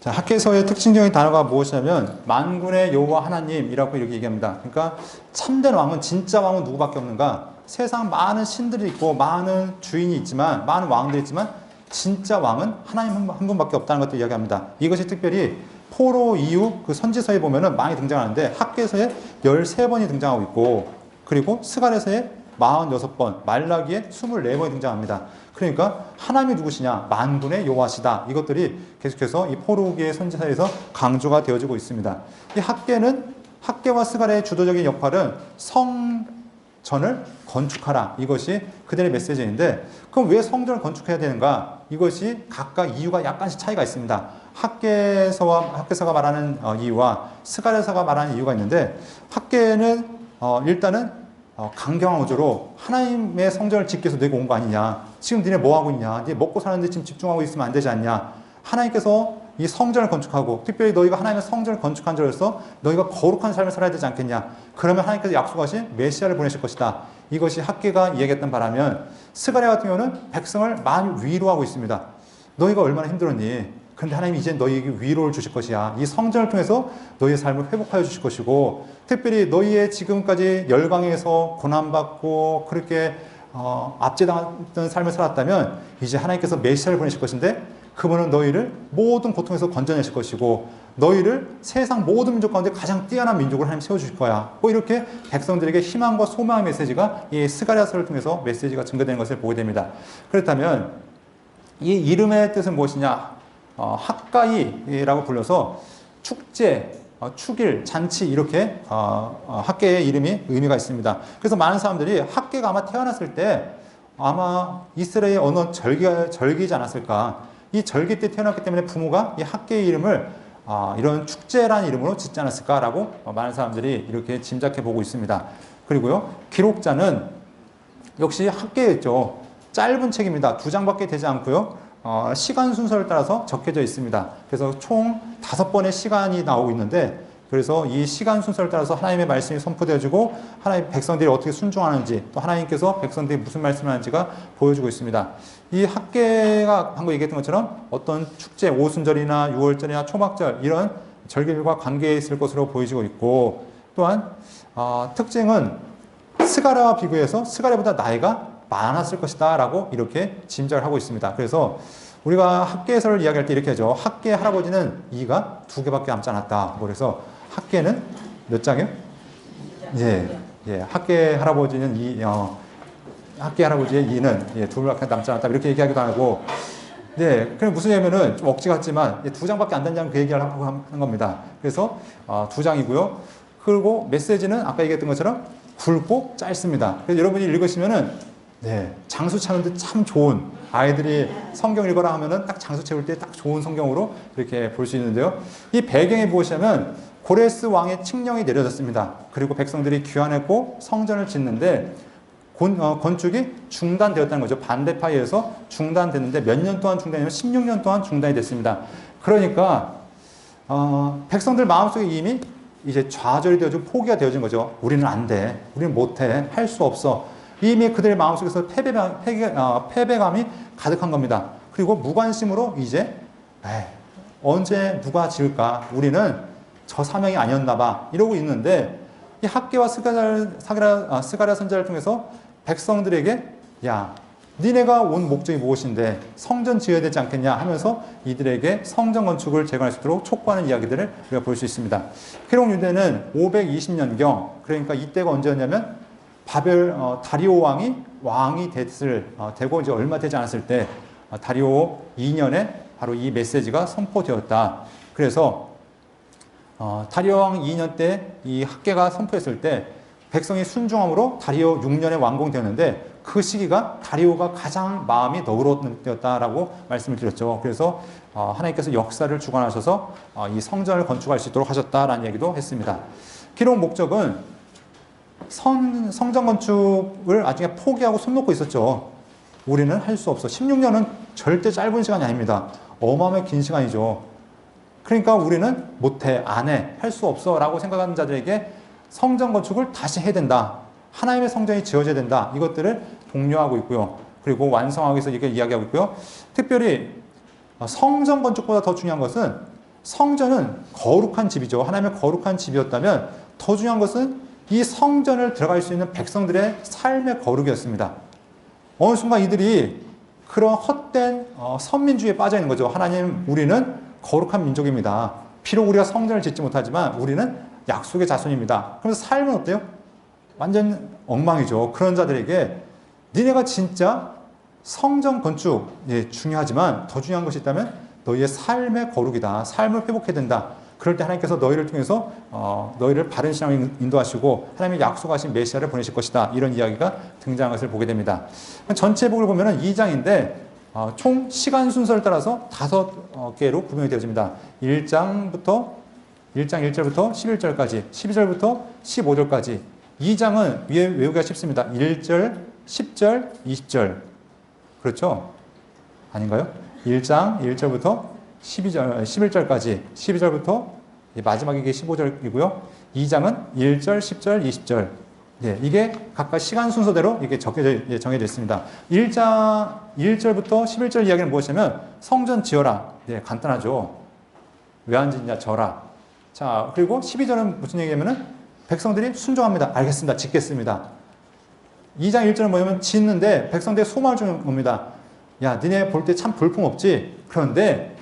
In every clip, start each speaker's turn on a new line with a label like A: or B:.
A: 자, 학계에서의 특징적인 단어가 무엇이냐면 만군의 여호와 하나님이라고 이렇게 얘기합니다. 그러니까 참된 왕은, 진짜 왕은 누구밖에 없는가? 세상 많은 신들이 있고 많은 주인이 있지만, 많은 왕들이 있지만 진짜 왕은 하나님 한 분밖에 없다는 것을 이야기합니다. 이것이 특별히 포로 이후 그 선지서에 보면은 많이 등장하는데 학계서에 13번이 등장하고 있고, 그리고 스가랴서에 46번, 말라기에 24번이 등장합니다. 그러니까 하나님이 누구시냐? 만군의 여호와시다. 이것들이 계속해서 이 포로기의 선지서에서 강조가 되어지고 있습니다. 이 학계와 스가랴의 주도적인 역할은 성전을 건축하라. 이것이 그들의 메시지인데, 그럼 왜 성전을 건축해야 되는가? 이것이 각각 이유가 약간씩 차이가 있습니다. 학계서가 말하는 이유와 스가랴서가 말하는 이유가 있는데, 학계는 일단은 강경한 어조로 하나님의 성전을 짓기 위해서 너희가 온 거 아니냐? 지금 니네 뭐 하고 있냐? 니네 먹고 사는데 지금 집중하고 있으면 안 되지 않냐? 하나님께서 이 성전을 건축하고, 특별히 너희가 하나님의 성전을 건축한 자로서 너희가 거룩한 삶을 살아야 되지 않겠냐? 그러면 하나님께서 약속하신 메시아를 보내실 것이다. 이것이 학계가 얘기했던 바라면, 스가랴 같은 경우는 백성을 많이 위로하고 있습니다. 너희가 얼마나 힘들었니? 그런데 하나님이 이제 너희에게 위로를 주실 것이야. 이 성전을 통해서 너희의 삶을 회복하여 주실 것이고, 특별히 너희의 지금까지 열방에서 고난받고 그렇게 압제당했던 삶을 살았다면 이제 하나님께서 메시아를 보내실 것인데, 그분은 너희를 모든 고통에서 건져내실 것이고, 너희를 세상 모든 민족 가운데 가장 뛰어난 민족으로 하나님 세워주실 거야. 뭐 이렇게 백성들에게 희망과 소망의 메시지가 이 스가랴서를 통해서 메시지가 증거되는 것을 보게 됩니다. 그렇다면 이 이름의 뜻은 무엇이냐? 학가이라고 불려서 축제, 축일, 잔치, 이렇게 학계의 이름이 의미가 있습니다. 그래서 많은 사람들이 학계가 아마 태어났을 때 아마 이스라엘의 어느 절기이지 않았을까. 이 절기 때 태어났기 때문에 부모가 이 학계의 이름을 이런 축제라는 이름으로 짓지 않았을까라고 많은 사람들이 이렇게 짐작해 보고 있습니다. 그리고요, 기록자는 역시 학계였죠. 짧은 책입니다. 2장밖에 되지 않고요. 시간 순서를 따라서 적혀져 있습니다. 그래서 총 5번의 시간이 나오고 있는데, 그래서 이 시간 순서를 따라서 하나님의 말씀이 선포되어지고 하나님 백성들이 어떻게 순종하는지, 또 하나님께서 백성들이 무슨 말씀을 하는지가 보여주고 있습니다. 이 학계가 방금 얘기했던 것처럼 어떤 축제, 오순절이나 6월절이나 초막절 이런 절기들과 관계에 있을 것으로 보여지고 있고, 또한 특징은 스가랴와 비교해서 스가랴보다 나이가 많았을 것이다 라고 이렇게 짐작을 하고 있습니다. 그래서 우리가 학계에서를 이야기할 때 이렇게 하죠. 학계 할아버지는 이가 2개밖에 남지 않았다. 그래서 학계는 몇 장이요? 예, 학계 할아버지는 학계 할아버지의 이는 2개밖에 남지 않았다. 이렇게 얘기하기도 하고, 네, 그럼 무슨 얘기냐면은 좀 억지 같지만 2장밖에 안 된다는 그 얘기를 하고 하는 겁니다. 그래서 2장이고요. 그리고 메시지는 아까 얘기했던 것처럼 굵고 짧습니다. 그래서 여러분이 읽으시면은 장수 차는데 참 좋은, 아이들이 성경 읽어라 하면은 딱 장수 채울 때 딱 좋은 성경으로 이렇게 볼 수 있는데요. 이 배경이 무엇이냐면 고레스 왕의 칙령이 내려졌습니다. 그리고 백성들이 귀환했고 성전을 짓는데 건축이 중단되었다는 거죠. 반대파에서 중단됐는데 몇 년 동안 중단이면 16년 동안 중단이 됐습니다. 그러니까 백성들 마음속에 이미 이제 좌절이 되어지고 포기가 되어진 거죠. 우리는 안 돼. 우리는 못해. 할 수 없어. 이미 그들의 마음속에서 패배감이 가득한 겁니다. 그리고 무관심으로 이제 언제 누가 지을까? 우리는 저 사명이 아니었나 봐. 이러고 있는데, 이 학계와 스가랴 선지자를 통해서 백성들에게 야, 니네가 온 목적이 무엇인데 성전 지어야 되지 않겠냐 하면서 이들에게 성전 건축을 재건할 수 있도록 촉구하는 이야기들을 우리가 볼 수 있습니다. 기록 유대는 520년경, 그러니까 이때가 언제였냐면 다리오 왕이 되고 이제 얼마 되지 않았을 때 다리오 2년에 바로 이 메시지가 선포되었다. 그래서 다리오 왕 2년 때 이 학계가 선포했을 때 백성이 순종함으로 다리오 6년에 완공되었는데, 그 시기가 다리오가 가장 마음이 너그러웠을 때였다라고 말씀을 드렸죠. 그래서 하나님께서 역사를 주관하셔서 이 성전을 건축할 수 있도록 하셨다라는 얘기도 했습니다. 기록 목적은 성전 건축을 나중에 포기하고 손 놓고 있었죠. 우리는 할 수 없어. 16년은 절대 짧은 시간이 아닙니다. 어마어마하게 긴 시간이죠. 그러니까 우리는 못해, 안 해, 할 수 없어 라고 생각하는 자들에게 성전 건축을 다시 해야 된다. 하나님의 성전이 지어져야 된다. 이것들을 독려하고 있고요. 그리고 완성하기 위해서 이렇게 이야기하고 있고요. 특별히 성전 건축보다 더 중요한 것은 성전은 거룩한 집이죠. 하나님의 거룩한 집이었다면 더 중요한 것은 이 성전을 들어갈 수 있는 백성들의 삶의 거룩이었습니다. 어느 순간 이들이 그런 헛된 선민주의에 빠져 있는 거죠. 하나님, 우리는 거룩한 민족입니다. 비록 우리가 성전을 짓지 못하지만 우리는 약속의 자손입니다. 그러면서 삶은 어때요? 완전 엉망이죠. 그런 자들에게 니네가 진짜 성전 건축, 중요하지만 더 중요한 것이 있다면 너희의 삶의 거룩이다. 삶을 회복해야 된다. 그럴 때 하나님께서 너희를 통해서 너희를 바른 신앙을 인도하시고 하나님의 약속하신 메시아를 보내실 것이다. 이런 이야기가 등장한 것을 보게 됩니다. 전체 복을 보면은 2장인데 총 시간 순서를 따라서 5개로 구분이 되어집니다. 1장 1절부터 11절까지, 12절부터 15절까지. 2장은 외우기가 쉽습니다. 1절, 10절, 20절. 그렇죠? 아닌가요? 1장 1절부터 11절까지, 12절부터 마지막에 이게 15절이고요. 2장은 1절, 10절, 20절. 이게 각각 시간 순서대로 이게 정해져 있습니다. 1장 1절부터 11절 이야기는 무엇이냐면 성전 지어라. 간단하죠. 왜 안 짓냐? 져라. 자, 그리고 12절은 무슨 얘기냐면은 백성들이 순종합니다. 알겠습니다. 짓겠습니다. 2장 1절은 뭐냐면 짓는데 백성들의 소망을 주는 겁니다. 야, 니네 볼 때 참 볼품없지? 그런데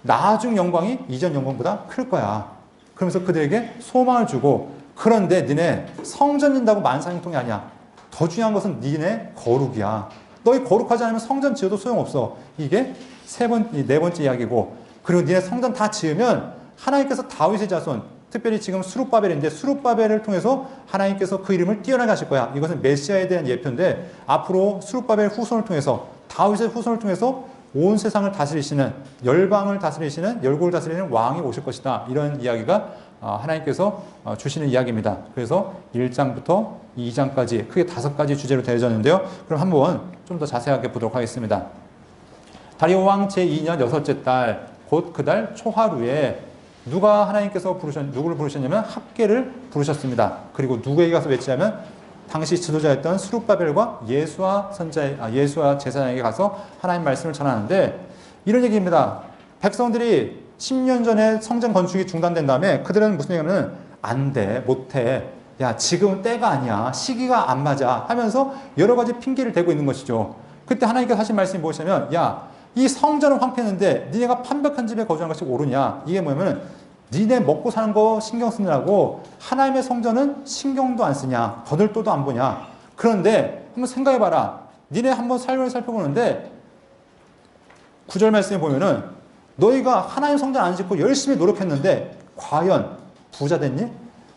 A: 나중 영광이 이전 영광보다 클 거야. 그러면서 그들에게 소망을 주고, 그런데 니네 성전 짓는다고 만사형통이 아니야. 더 중요한 것은 니네 거룩이야. 너희 거룩하지 않으면 성전 지어도 소용없어. 이게 네 번째 이야기고, 그리고 니네 성전 다 지으면 하나님께서 다윗의 자손, 특별히 지금 수룹바벨인데 수룹바벨을 통해서 하나님께서 그 이름을 뛰어나게 하실 거야. 이것은 메시아에 대한 예표인데 앞으로 수룹바벨 후손을 통해서, 다윗의 후손을 통해서 온 세상을 다스리시는, 열방을 다스리시는, 열국을 다스리는 왕이 오실 것이다. 이런 이야기가 하나님께서 주시는 이야기입니다. 그래서 1장부터 2장까지 크게 5가지 주제로 되어졌는데요. 그럼 한번 좀 더 자세하게 보도록 하겠습니다. 다리오 왕 제2년 6째 달, 곧 그 달 초하루에 누구를 부르셨냐면 학개를 부르셨습니다. 누구에게 가서 외치냐면 당시 지도자였던 스룹바벨과 예수와 제사장에게 가서 하나님 말씀을 전하는데 이런 얘기입니다. 백성들이 10년 전에 성전 건축이 중단된 다음에 그들은 무슨 얘기냐면 안 돼, 못해, 야 지금 때가 아니야, 시기가 안 맞아 하면서 여러 가지 핑계를 대고 있는 것이죠. 그때 하나님께서 하신 말씀이 무엇이냐면 야, 이 성전은 황폐했는데 니네가 판벽한 집에 거주하는 것이 옳으냐. 이게 뭐냐면 니네 먹고 사는 거 신경 쓰느라고 하나님의 성전은 신경도 안 쓰냐, 거들떠도 안 보냐. 그런데 한번 생각해봐라. 니네 한번 삶을 살펴보는데 9절 말씀에 보면은 너희가 하나님 성전 안 짓고 열심히 노력했는데 과연 부자 됐니?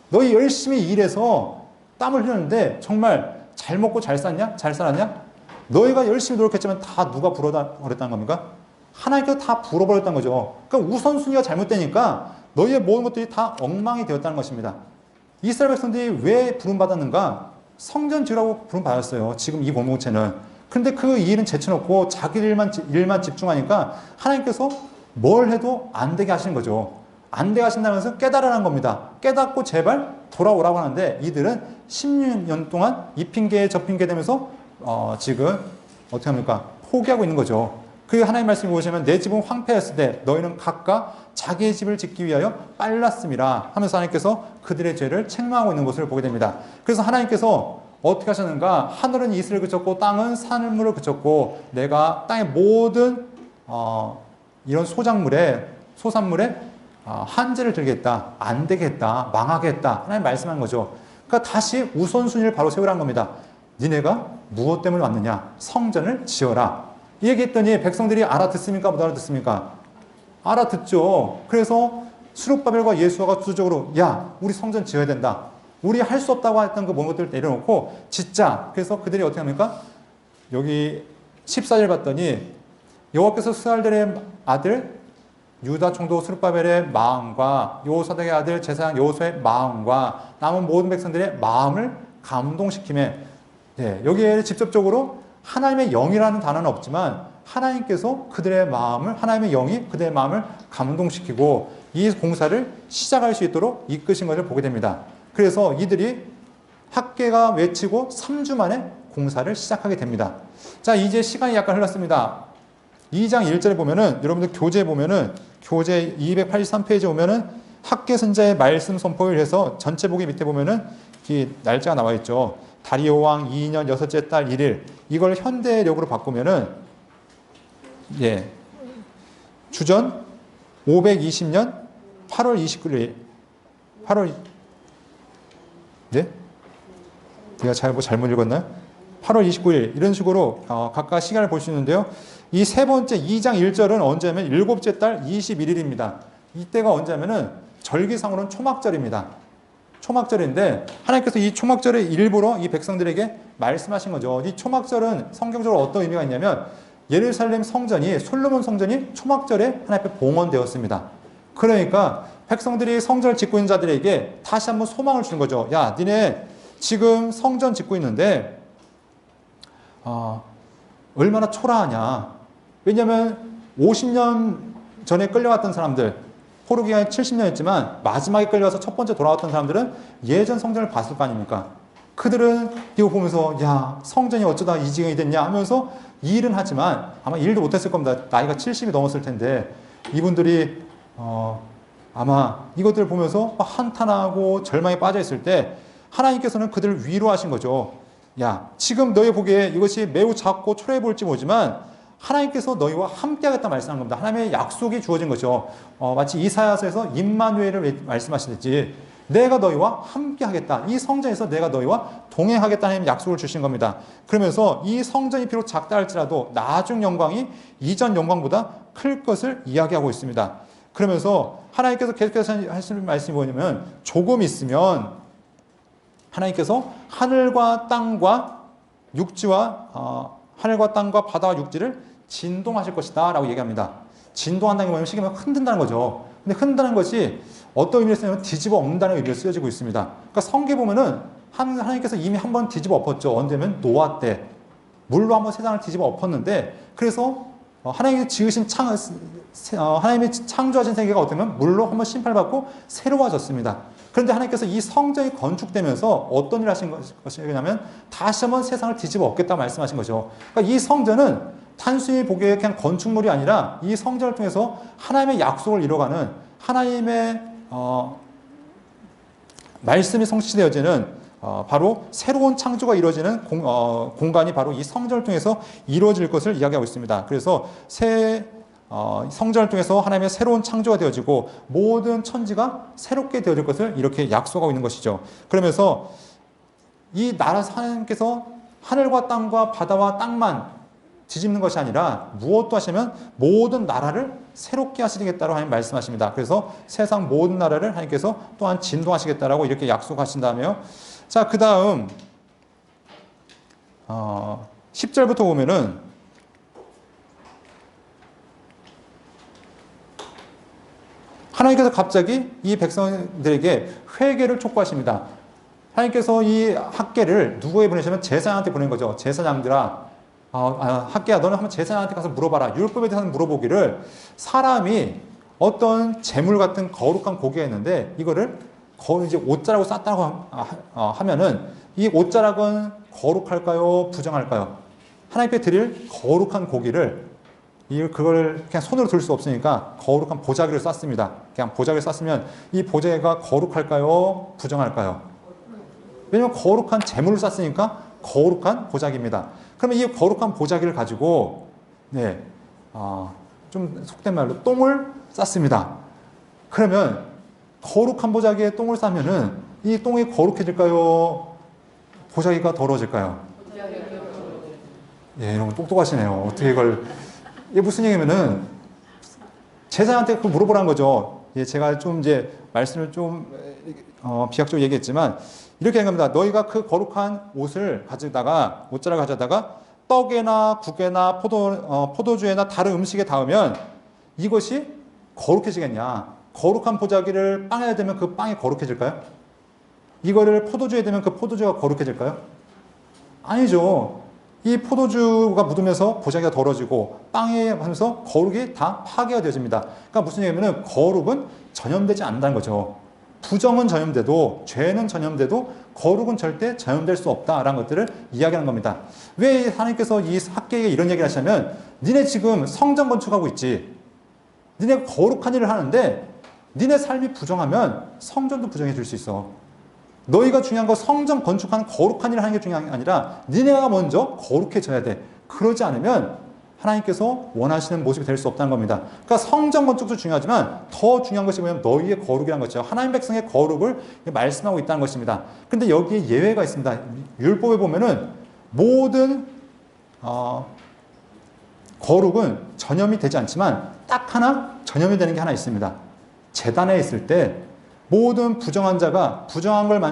A: 너희 열심히 일해서 땀을 흘렸는데 정말 잘 먹고 잘 샀냐? 잘 살았냐? 너희가 열심히 노력했지만 다 누가 불어버렸다는 겁니까? 하나님께서 다 불어버렸다는 거죠. 그러니까 우선순위가 잘못되니까 너희의 모든 것들이 다 엉망이 되었다는 것입니다. 이스라엘 백성들이 왜 부름받았는가? 성전 지으라고 부름받았어요. 지금 이 공동체는. 그런데 그 일은 제쳐놓고 자기 일만 집중하니까 하나님께서 뭘 해도 안 되게 하시는 거죠. 안 되게 하신다면서 깨달으라는 겁니다. 깨닫고 제발 돌아오라고 하는데 이들은 16년 동안 이 핑계 저 핑계 되면서 지금 어떻게 합니까? 포기하고 있는 거죠. 그 하나님 말씀이 보시면 내 집은 황폐했을 때 너희는 각각 자기의 집을 짓기 위하여 빨랐음이라 하면서 하나님께서 그들의 죄를 책망하고 있는 것을 보게 됩니다. 그래서 하나님께서 어떻게 하셨는가? 하늘은 이슬을 그쳤고 땅은 산물을 그쳤고 내가 땅의 모든 이런 소산물에 한재를 들겠다, 안 되겠다, 망하게 했다. 하나님 말씀한 거죠. 그러니까 다시 우선순위를 바로 세우라는 겁니다. 니네가 무엇 때문에 왔느냐? 성전을 지어라. 이 얘기했더니 백성들이 알아듣습니까? 못 알아듣습니까? 알아듣죠. 그래서 스룹바벨과 예수아가 주도적으로 야, 우리 성전 지어야 된다. 우리 할 수 없다고 했던 그 모든 것들을 내려놓고 짓자. 그래서 그들이 어떻게 합니까? 여기 14절 봤더니 여호와께서 스알델의 아들 유다 총독 스룹바벨의 마음과 여호사닥의 아들 제사장 여호수아의 마음과 남은 모든 백성들의 마음을 감동시키며 여기에 직접적으로 하나님의 영이라는 단어는 없지만 하나님께서 그들의 마음을, 하나님의 영이 그들의 마음을 감동시키고 이 공사를 시작할 수 있도록 이끄신 것을 보게 됩니다. 그래서 이들이 학개가 외치고 3주 만에 공사를 시작하게 됩니다. 자, 이제 시간이 약간 흘렀습니다. 2장 1절에 보면은 여러분들 교재 보면은 교재 283페이지 보면은 학계 선자의 말씀 선포를 해서 전체 보기 밑에 보면은 이 날짜가 나와 있죠. 다리오 왕 2년 여섯째 달 1일. 이걸 현대력으로 바꾸면은 예. 주전 520년 8월 29일. 8월 네? 제가 잘못 읽었나요? 8월 29일 이런 식으로 각각 시간을 볼 수 있는데요. 이 세 번째 2장 1절은 언제냐면 일곱째 달 21일입니다. 이때가 언제냐면은 절기상으로는 초막절입니다. 초막절인데 하나님께서 이 초막절의 일부러 이 백성들에게 말씀하신 거죠. 이 초막절은 성경적으로 어떤 의미가 있냐면 예루살렘 성전이 솔로몬 성전이 초막절에 하나님 앞에 봉헌되었습니다. 그러니까 백성들이 성전을 짓고 있는 자들에게 다시 한번 소망을 주는 거죠. 야, 니네 지금 성전 짓고 있는데 얼마나 초라하냐. 왜냐하면 50년 전에 끌려왔던 사람들, 포로기간이 70년이었지만 마지막에 끌려와서 첫 번째 돌아왔던 사람들은 예전 성전을 봤을 거 아닙니까? 그들은 이거 보면서 야, 성전이 어쩌다 이 지경이 됐냐 하면서 일은 하지만 아마 일도 못했을 겁니다. 나이가 70이 넘었을 텐데 이분들이 아마 이것들을 보면서 한탄하고 절망에 빠져 있을 때 하나님께서는 그들을 위로하신 거죠. 야, 지금 너희 보기에 이것이 매우 작고 초라해 보일지 모르지만 하나님께서 너희와 함께 하겠다 말씀한 겁니다. 하나님의 약속이 주어진 거죠. 마치 이사야서에서 임마누엘을 말씀하시듯이 내가 너희와 함께 하겠다. 이 성전에서 내가 너희와 동행하겠다는 약속을 주신 겁니다. 그러면서 이 성전이 비록 작다 할지라도 나중 영광이 이전 영광보다 클 것을 이야기하고 있습니다. 그러면서 하나님께서 계속해서 하시는 말씀이 뭐냐면 조금 있으면 하나님께서 하늘과 땅과 육지와 하늘과 땅과 바다와 육지를 진동하실 것이다 라고 얘기합니다. 진동한다는 게 뭐냐면 쉽게 말하면 흔든다는 거죠. 근데 흔든다는 것이 어떤 의미를 쓰냐면 뒤집어 엎는다는 의미로 쓰여지고 있습니다. 그러니까 성경에 보면은 하나님께서 이미 한번 뒤집어 엎었죠. 언제면 노아 때 물로 한번 세상을 뒤집어 엎었는데 그래서 하나님이 지으신 하나님이 창조하신 세계가 어쩌면 물로 한번 심판받고 새로워졌습니다. 그런데 하나님께서 이 성전이 건축되면서 어떤 일을 하신 것이냐면 다시 한번 세상을 뒤집어 엎겠다 말씀하신 거죠. 그러니까 이 성전은 단순히 보기에 그냥 건축물이 아니라 이 성전을 통해서 하나님의 약속을 이뤄가는 하나님의 말씀이 성취되어지는 바로 새로운 창조가 이루어지는 공간이 바로 이 성전을 통해서 이루어질 것을 이야기하고 있습니다. 그래서 성전을 통해서 하나님의 새로운 창조가 되어지고 모든 천지가 새롭게 되어질 것을 이렇게 약속하고 있는 것이죠. 그러면서 이 나라 하나님께서 하늘과 땅과 바다와 땅만 뒤집는 것이 아니라 무엇도 하시면 모든 나라를 새롭게 하시겠다고 하나님 말씀하십니다. 그래서 세상 모든 나라를 하나님께서 또한 진동하시겠다라고 이렇게 약속하신다며 자, 그 다음 10절부터 보면은 하나님께서 갑자기 이 백성들에게 회개를 촉구하십니다. 하나님께서 이 학계를 누구에 보내시면 제사장한테 보낸 거죠. 제사장들아, 학계야, 너는 한번 제사장한테 가서 물어봐라. 율법에 대해서 물어보기를 사람이 어떤 재물 같은 거룩한 고기가 있는데 이거를 이제 옷자락으로 쌌다고 하면은 이 옷자락은 거룩할까요? 부정할까요? 하나님께 드릴 거룩한 고기를 그걸 그냥 손으로 들 수 없으니까 거룩한 보자기를 쌌습니다. 그냥 보자기를 쌌으면 이 보자기가 거룩할까요? 부정할까요? 왜냐면 거룩한 재물을 쌌으니까 거룩한 보자기입니다. 그러면 이 거룩한 보자기를 가지고 좀 속된 말로 똥을 쌌습니다. 그러면 거룩한 보자기에 똥을 싸면은 이 똥이 거룩해질까요? 보자기가 더러워질까요? 예, 여러분 똑똑하시네요. 어떻게 이게 무슨 얘기냐면은 제사장한테 그걸 물어보라는 거죠. 예, 제가 좀 이제 말씀을 좀 비약적으로 얘기했지만 이렇게 얘기합니다. 너희가 그 거룩한 옷을 가져다가 옷자락을 가져다가 떡에나 국에나 포도주에나 다른 음식에 닿으면 이것이 거룩해지겠냐? 거룩한 보자기를 빵에 대면 그 빵이 거룩해질까요? 이거를 포도주에 대면 그 포도주가 거룩해질까요? 아니죠. 이 포도주가 묻으면서 보자기가 더러지고 빵에 하면서 거룩이 다 파괴가 되어집니다. 그러니까 무슨 얘기냐면 거룩은 전염되지 않는다는 거죠. 부정은 전염돼도 죄는 전염돼도 거룩은 절대 전염될 수 없다라는 것들을 이야기하는 겁니다. 왜 하나님께서 이 학계에게 이런 얘기를 하시냐면 니네 지금 성전 건축하고 있지. 니네 거룩한 일을 하는데 니네 삶이 부정하면 성전도 부정해질 수 있어. 너희가 중요한 건 성전 건축하는 거룩한 일을 하는 게 중요한 게 아니라 니네가 먼저 거룩해져야 돼. 그러지 않으면 하나님께서 원하시는 모습이 될 수 없다는 겁니다. 그러니까 성전 건축도 중요하지만 더 중요한 것이 뭐냐면 너희의 거룩이라는 것이죠. 하나님 백성의 거룩을 말씀하고 있다는 것입니다. 근데 여기에 예외가 있습니다. 율법에 보면은 모든 거룩은 전염이 되지 않지만 딱 하나 전염이 되는 게 하나 있습니다. 제단에 있을 때 모든 부정한 자가 부정한 걸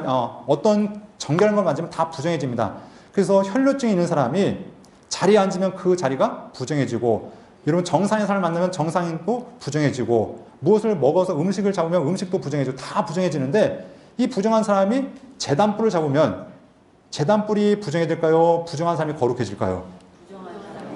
A: 어떤 정결한 걸 만지면 다 부정해집니다. 그래서 혈루증이 있는 사람이 자리에 앉으면 그 자리가 부정해지고, 여러분 정상인 사람을 만나면 정상인도 부정해지고, 무엇을 먹어서 음식을 잡으면 음식도 부정해지고, 다 부정해지는데 이 부정한 사람이 제단뿔을 잡으면 제단뿔이 부정해질까요? 부정한 사람이 거룩해질까요?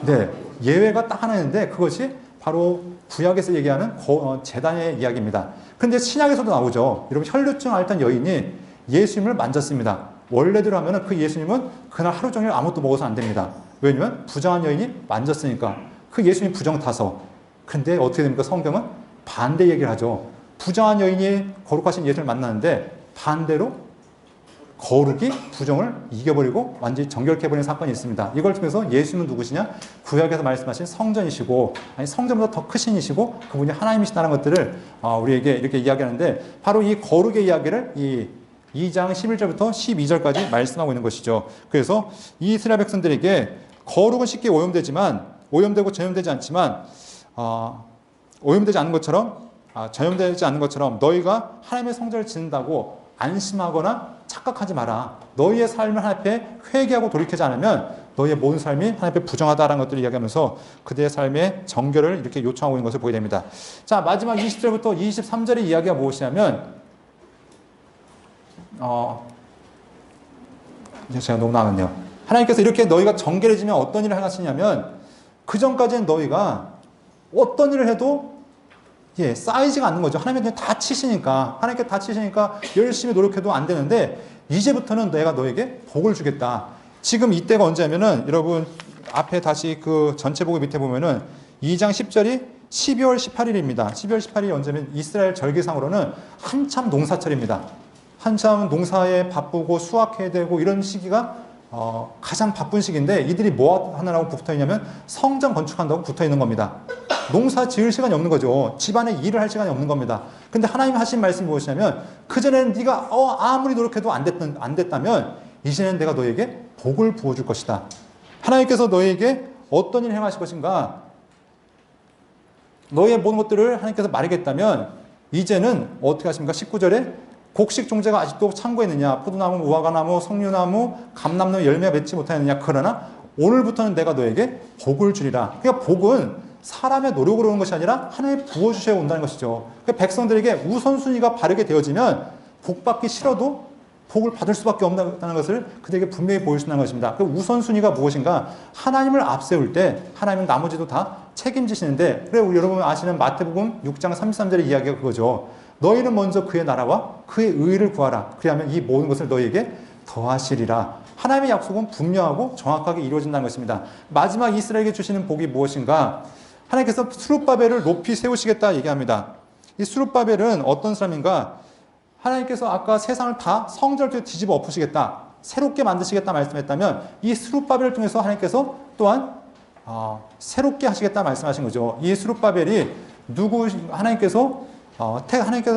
A: 네, 예외가 딱 하나 있는데 그것이 바로 구약에서 얘기하는 제단의 이야기입니다. 근데 신약에서도 나오죠. 여러분 혈루증 앓던 여인이 예수님을 만졌습니다. 원래대로 하면 그 예수님은 그날 하루 종일 아무것도 먹어서 안 됩니다. 왜냐면 부정한 여인이 만졌으니까. 그 예수님 부정 타서. 근데 어떻게 됩니까? 성경은 반대 얘기를 하죠. 부정한 여인이 거룩하신 예수님을 만나는데 반대로 거룩이 부정을 이겨버리고 완전히 정결케 해버리는 사건이 있습니다. 이걸 통해서 예수는 누구시냐? 구약에서 말씀하신 성전이시고, 아니 성전보다 더 크신 이시고 그분이 하나님이시다는 것들을 우리에게 이렇게 이야기하는데, 바로 이 거룩의 이야기를 이 2장 11절부터 12절까지 말씀하고 있는 것이죠. 그래서 이 이스라엘 백성들에게 거룩은 쉽게 오염되고 전염되지 않지만 오염되지 않는 것처럼 전염되지 않는 것처럼 너희가 하나님의 성전을 짓는다고 안심하거나 착각하지 마라. 너희의 삶을 하나님 앞에 회개하고 돌이키지 않으면 너희의 모든 삶이 하나님 앞에 부정하다라는 것들을 이야기하면서 그들의 삶의 정결을 이렇게 요청하고 있는 것을 보게 됩니다. 자, 마지막 20절부터 23절의 이야기가 무엇이냐면 제가 너무 나갔네요. 하나님께서 이렇게 너희가 정결해지면 어떤 일을 하시냐면, 그 전까지는 너희가 어떤 일을 해도 쌓이지가 않는 거죠. 하나님께 다 치시니까, 하나님께 다 치시니까 열심히 노력해도 안 되는데, 이제부터는 내가 너에게 복을 주겠다. 지금 이때가 언제냐면은, 여러분 앞에 다시 그 전체 복의 밑에 보면은 2장 10절이 12월 18일입니다. 12월 18일이 언제면 이스라엘 절기상으로는 한참 농사철입니다. 한참 농사에 바쁘고 수확해야 되고 이런 시기가 가장 바쁜 시기인데, 이들이 뭐 하느라고 붙어 있냐면 성전 건축한다고 붙어 있는 겁니다. 농사 지을 시간이 없는 거죠. 집안에 일을 할 시간이 없는 겁니다. 근데 하나님 하신 말씀이 무엇이냐면, 그전에는 네가 아무리 노력해도 안 됐다면 이제는 내가 너에게 복을 부어줄 것이다. 하나님께서 너에게 어떤 일을 행하실 것인가, 너의 모든 것들을 하나님께서 말하겠다면 이제는 어떻게 하십니까? 19절에 곡식 종자가 아직도 창고에 있느냐, 포도나무, 무화과나무, 석류나무, 감람나무 열매가 맺지 못하느냐. 그러나 오늘부터는 내가 너에게 복을 주리라. 그러니까 복은 사람의 노력으로 오는 것이 아니라 하나님이 부어주셔야 온다는 것이죠. 그러니까 백성들에게 우선순위가 바르게 되어지면 복받기 싫어도 복을 받을 수밖에 없다는 것을 그들에게 분명히 보여주신다는 것입니다. 그 우선순위가 무엇인가? 하나님을 앞세울 때 하나님은 나머지도 다 책임지시는데, 그래 여러분 아시는 마태복음 6장 33절의 이야기가 그거죠. 너희는 먼저 그의 나라와 그의 의를 구하라. 그리하면 이 모든 것을 너희에게 더하시리라. 하나님의 약속은 분명하고 정확하게 이루어진다는 것입니다. 마지막 이스라엘에게 주시는 복이 무엇인가? 하나님께서 스룹바벨을 높이 세우시겠다 얘기합니다. 이 스룹바벨은 어떤 사람인가? 하나님께서 아까 세상을 다 성전을 뒤집어 엎으시겠다, 새롭게 만드시겠다 말씀했다면, 이 스룹바벨을 통해서 하나님께서 또한 새롭게 하시겠다 말씀하신 거죠. 이 스룹바벨이 하나님께서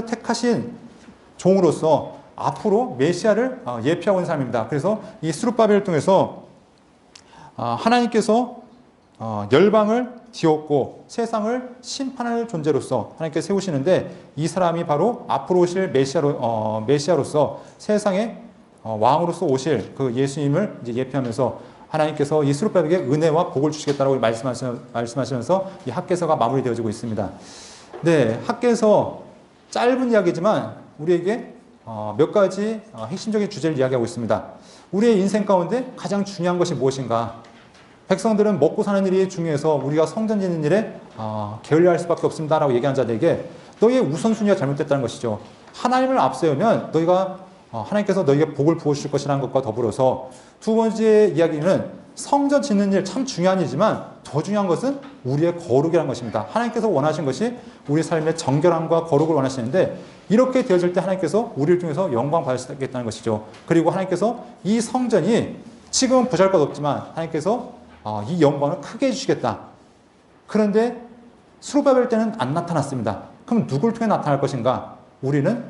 A: 택하신 종으로서 앞으로 메시아를 예표하고 있는 사람입니다. 그래서 이 스룹바벨을 통해서 하나님께서 열방을 지었고 세상을 심판할 존재로서 하나님께 세우시는데, 이 사람이 바로 앞으로 오실 메시아로서 세상의 왕으로서 오실 그 예수님을 이제 예표하면서 하나님께서 이 스룹바벨에게 은혜와 복을 주시겠다라고 말씀하시면서 이 학개서가 마무리되어지고 있습니다. 네, 학개서 짧은 이야기지만 우리에게 몇 가지 핵심적인 주제를 이야기하고 있습니다. 우리의 인생 가운데 가장 중요한 것이 무엇인가? 백성들은 먹고 사는 일이 중요해서 우리가 성전 짓는 일에 게을리할 수밖에 없습니다라고 얘기한 자들에게 너희의 우선순위가 잘못됐다는 것이죠. 하나님을 앞세우면 하나님께서 너희에게 복을 부어주실 것이라는 것과 더불어서 두 번째 이야기는 성전 짓는 일 참 중요한 일이지만 더 중요한 것은 우리의 거룩이라는 것입니다. 하나님께서 원하신 것이 우리 삶의 정결함과 거룩을 원하시는데 이렇게 되어질 때 하나님께서 우리를 통해서 영광 받으시겠다는 것이죠. 그리고 하나님께서 이 성전이 지금은 보잘것없지만 하나님께서 이 영광을 크게 해주시겠다. 그런데 스룹바벨 때는 안 나타났습니다. 그럼 누굴 통해 나타날 것인가? 우리는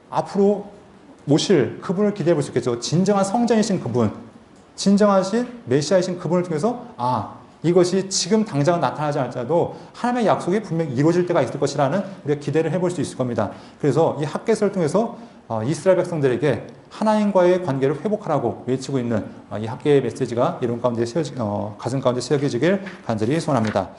A: 앞으로 모실 그분을 기대해 볼 수 있겠죠. 진정한 성전이신 그분, 진정하신 메시아이신 그분을 통해서 이것이 지금 당장은 나타나지 않을지라도 하나님의 약속이 분명히 이루어질 때가 있을 것이라는 우리가 기대를 해볼 수 있을 겁니다. 그래서 이 핫겟을 통해서 이스라엘 백성들에게 하나님과의 관계를 회복하라고 외치고 있는 이 핫겟의 메시지가 여러분 가운데 가슴 가운데 새겨지길 간절히 소원합니다.